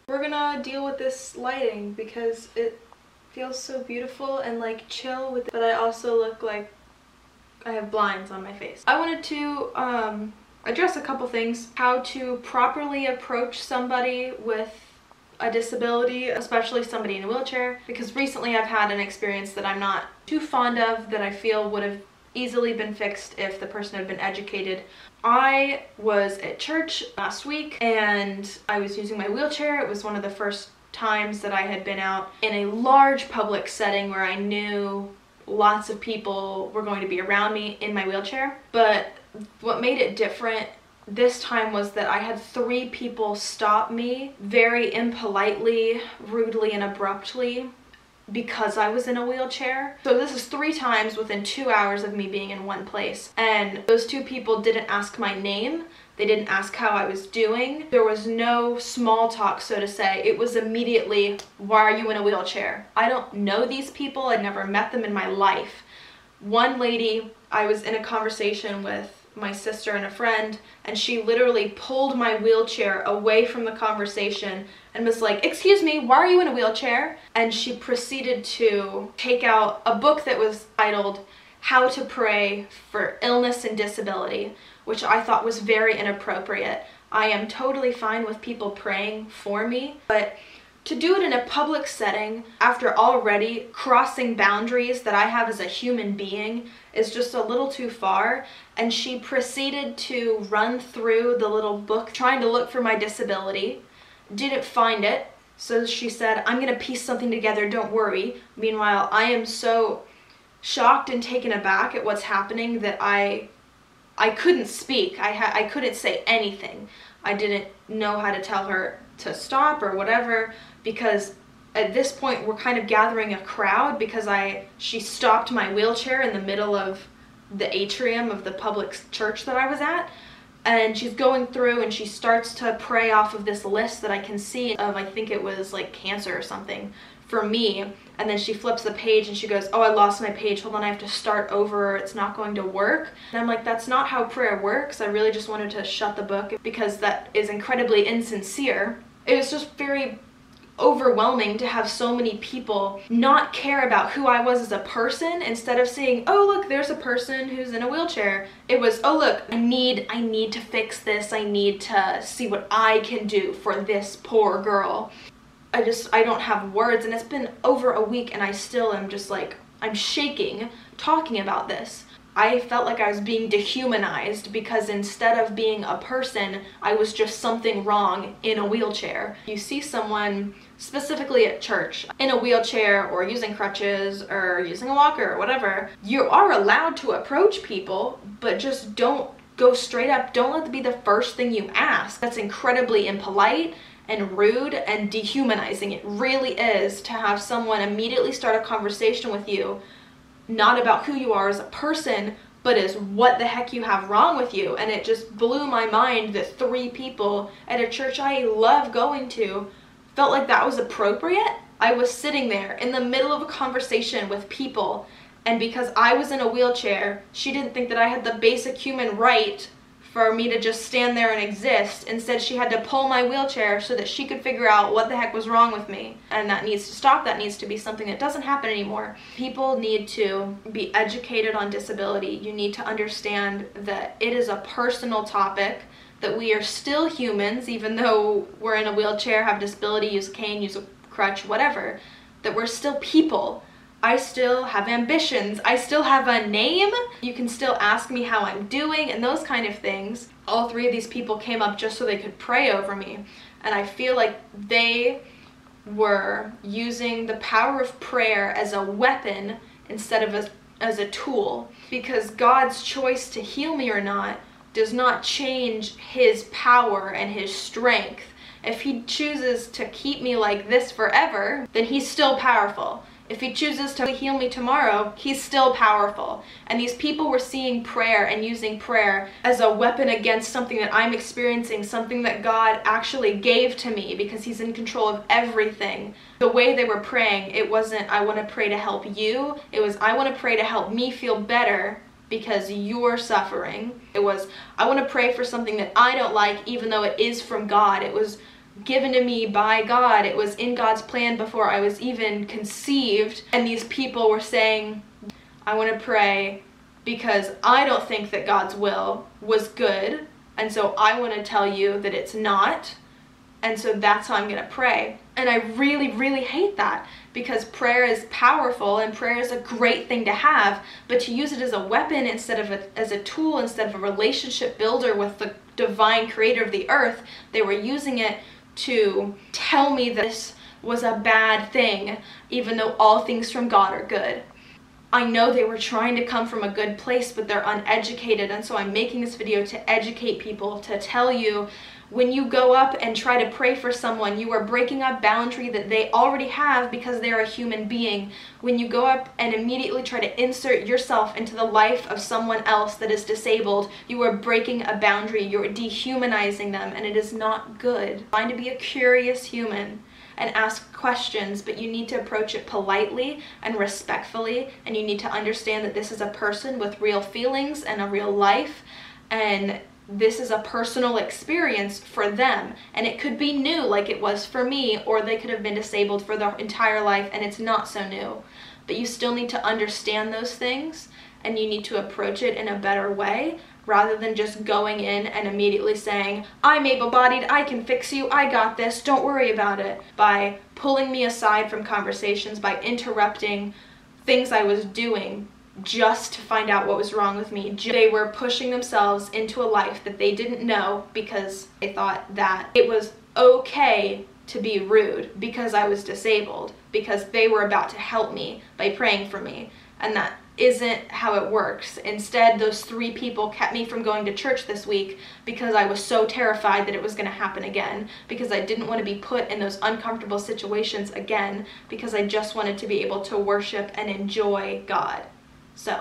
We're gonna deal with this lighting because it feels so beautiful and like chill with it, but I also look like I have blinds on my face. I wanted to address a couple things. How to properly approach somebody with a disability, especially somebody in a wheelchair, because recently I've had an experience that I'm not too fond of that I feel would have easily been fixed if the person had been educated. I was at church last week and I was using my wheelchair. It was one of the first times that I had been out in a large public setting where I knew lots of people were going to be around me in my wheelchair. But what made it different this time was that I had 3 people stop me very impolitely, rudely, and abruptly because I was in a wheelchair. So this is 3 times within 2 hours of me being in one place. And those 2 people didn't ask my name. They didn't ask how I was doing. There was no small talk, so to say. It was immediately, why are you in a wheelchair? I don't know these people. I'd never met them in my life. One lady, I was in a conversation with my sister and a friend, and she literally pulled my wheelchair away from the conversation and was like, excuse me, why are you in a wheelchair? And she proceeded to take out a book that was titled How to Pray for Illness and Disability, which I thought was very inappropriate. I am totally fine with people praying for me, but to do it in a public setting after already crossing boundaries that I have as a human being is just a little too far. And she proceeded to run through the little book trying to look for my disability, didn't find it, so she said, I'm gonna piece something together, don't worry. Meanwhile, I am so shocked and taken aback at what's happening that I couldn't speak. I couldn't say anything. I didn't know how to tell her to stop or whatever, because at this point we're kind of gathering a crowd because she stopped my wheelchair in the middle of the atrium of the public church that I was at, and she's going through and she starts to pray off of this list that I can see of, I think it was like cancer or something for me, and then she flips the page and she goes, oh, I lost my page, hold on, I have to start over, it's not going to work. And I'm like, that's not how prayer works. I really just wanted to shut the book because that is incredibly insincere. It was just very overwhelming to have so many people not care about who I was as a person. Instead of saying, oh look, there's a person who's in a wheelchair, it was, oh look, I need to fix this, I need to see what I can do for this poor girl. I don't have words, and it's been over a week and I still am just like, I'm shaking talking about this. I felt like I was being dehumanized because instead of being a person, I was just something wrong in a wheelchair. You see someone, specifically at church, in a wheelchair or using crutches or using a walker or whatever, you are allowed to approach people, but just don't go straight up. Don't let it be the first thing you ask. That's incredibly impolite and rude and dehumanizing. It really is, to have someone immediately start a conversation with you not about who you are as a person, but as what the heck you have wrong with you. And it just blew my mind that 3 people at a church I love going to felt like that was appropriate. I was sitting there in the middle of a conversation with people, and because I was in a wheelchair, she didn't think that I had the basic human right for me to just stand there and exist. Instead, she had to pull my wheelchair so that she could figure out what the heck was wrong with me. And that needs to stop. That needs to be something that doesn't happen anymore. People need to be educated on disability. You need to understand that it is a personal topic, that we are still humans, even though we're in a wheelchair, have disability, use a cane, use a crutch, whatever, that we're still people. I still have ambitions. I still have a name. You can still ask me how I'm doing and those kind of things. All 3 of these people came up just so they could pray over me. And I feel like they were using the power of prayer as a weapon instead of as a tool. Because God's choice to heal me or not does not change his power and his strength. If he chooses to keep me like this forever, then he's still powerful. If he chooses to heal me tomorrow, he's still powerful. And these people were seeing prayer and using prayer as a weapon against something that I'm experiencing, something that God actually gave to me because he's in control of everything. The way they were praying, it wasn't, I want to pray to help you. It was, I want to pray to help me feel better because you're suffering. It was, I want to pray for something that I don't like, even though it is from God. It was given to me by God. It was in God's plan before I was even conceived. And these people were saying, I want to pray because I don't think that God's will was good. And so I want to tell you that it's not. And so that's how I'm going to pray. And I really, really hate that, because prayer is powerful and prayer is a great thing to have, but to use it as a weapon instead of as a tool, instead of a relationship builder with the divine creator of the earth, they were using it to tell me this was a bad thing, even though all things from God are good. I know they were trying to come from a good place, but they're uneducated, and so I'm making this video to educate people, to tell you, when you go up and try to pray for someone, you are breaking a boundary that they already have because they're a human being. When you go up and immediately try to insert yourself into the life of someone else that is disabled, you are breaking a boundary, you're dehumanizing them, and it is not good. Find to be a curious human and ask questions, but you need to approach it politely and respectfully, and you need to understand that this is a person with real feelings and a real life, and this is a personal experience for them, and it could be new like it was for me, or they could have been disabled for their entire life and it's not so new. But you still need to understand those things, and you need to approach it in a better way, rather than just going in and immediately saying, I'm able-bodied, I can fix you, I got this, don't worry about it. By pulling me aside from conversations, by interrupting things I was doing just to find out what was wrong with me. They were pushing themselves into a life that they didn't know because they thought that it was okay to be rude because I was disabled, because they were about to help me by praying for me, and that isn't how it works. Instead, those 3 people kept me from going to church this week because I was so terrified that it was going to happen again, because I didn't want to be put in those uncomfortable situations again, because I just wanted to be able to worship and enjoy God. So,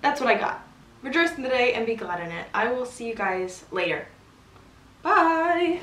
that's what I got. Rejoice in the day and be glad in it. I will see you guys later. Bye!